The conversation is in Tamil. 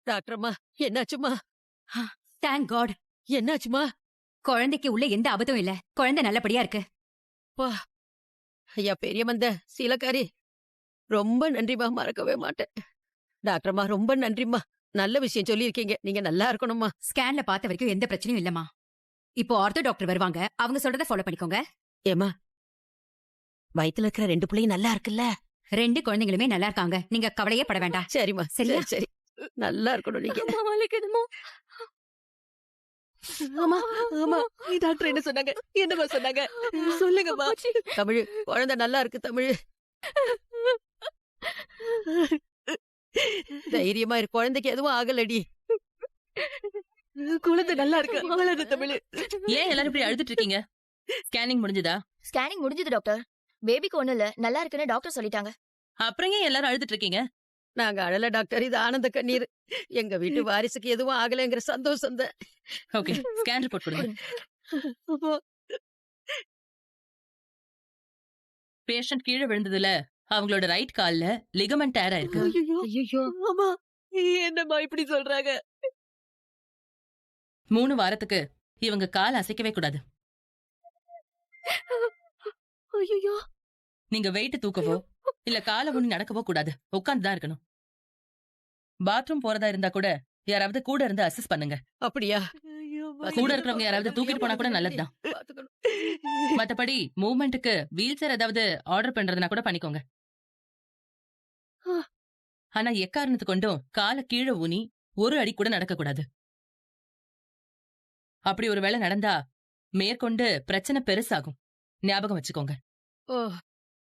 டாக்டர்மா என்னாச்சுமா? Thank God. என்னாச்சுமா? குழந்தைக்கு உள்ள எந்த ஆபத்தும் இல்ல. குழந்தை நல்லபடியா இருக்கு. வா ஐயா பெரிய மந்த சீலக்காரி, ரொம்ப நன்றிமா, மறக்கவே மாட்டேன். டாக்டர்மா ரொம்ப நன்றிமா, நல்ல விஷயம் சொல்லியிருக்கீங்க. நீங்க நல்லா இருக்கணும்மா. ஸ்கேன்ல பார்த்த வரைக்கும் எந்த பிரச்சனையும் இல்லம்மா. இப்போ ஆர்த்தோ டாக்டர் வருவாங்க, அவங்க சொல்றத ஃபாலோ பண்ணிக்கோங்க. ஏமா, வயித்துல இருக்கிற 2 பிள்ளையும் நல்லா இருக்குல்ல? 2 குழந்தைங்களுமே நல்லா இருக்காங்க. நீங்க கவலையே பட வேண்டாம். சரிம்மா, சரியா? சரி நல்லா இருக்கணும் நீங்க. அம்மா, ஆமா, டாக்டர் என்ன சொன்னாங்க? என்னமா சொன்னாங்க? சொல்லுங்கம்மா. தமிழ், குழந்தை நல்லா இருக்கு தமிழ். தைரியமா இரு, குழந்தைக்கு எதுவும் ஆகலடி. குழந்தை நல்லா இருக்கு, அவ்வளவு தமிழ். ஏன் எல்லாரும் இப்படி அழுதுட்டு இருக்கீங்க? ஸ்கேனிங் முடிஞ்சதா? ஸ்கேனிங் முடிஞ்சது டாக்டர். பேபிக்கு ஒண்ணும் இல்ல, நல்லா இருக்குன்னு டாக்டர் சொல்லிட்டாங்க. அப்புறம் ஏன் எல்லாரும் அழுதுட்டு இருக்கீங்க? நாங்க அழல டாக்டர், இது ஆனந்த கண்ணீர். எங்க வீட்டு வாரிசுக்கு எதுவும் ஆகலைங்கிற சந்தோஷம் தான். ஓகே, ஸ்கேன் ரிப்போர்ட் கொடுங்க. பேஷண்ட் கீழே விழுந்ததுல அவங்களோட ரைட் கால்ல லிகமெண்ட் டேர் ஆயிருக்கு. ஐயோ, ஆமா, என்னம்மா இப்படி சொல்றாங்க? 3 வாரத்துக்கு இவங்க கால் அசைக்கவே கூடாது. ஐயோ, நீங்க வெயிட் தூக்கவோ இல்ல காலை ஊனி நடக்கவோ கூடாது. உட்கார்ந்துதான் இருக்கணும். பாத்ரூம் போறதா இருந்தா கூட யாராவது கூட இருந்து அசிஸ்ட் பண்ணுங்க. அப்படியா? கூட இருக்கிறவங்க யாராவது தூக்கிட்டு போனா கூட நல்லதுதான். மத்தபடி மூவ்மெண்ட்டுக்கு வீல் சேர் ஏதாவது ஆர்டர் பண்றதுனா கூட பண்ணிக்கோங்க. ஆனா எக்காரணத்து கொண்டும் காலை கீழே ஊனி 1 அடி கூட நடக்க கூடாது. அப்படி ஒரு வேளை நடந்தா மேற்கொண்டு பிரச்சனை பெருசாகும். ஞாபகம் வச்சுக்கோங்க. ஓ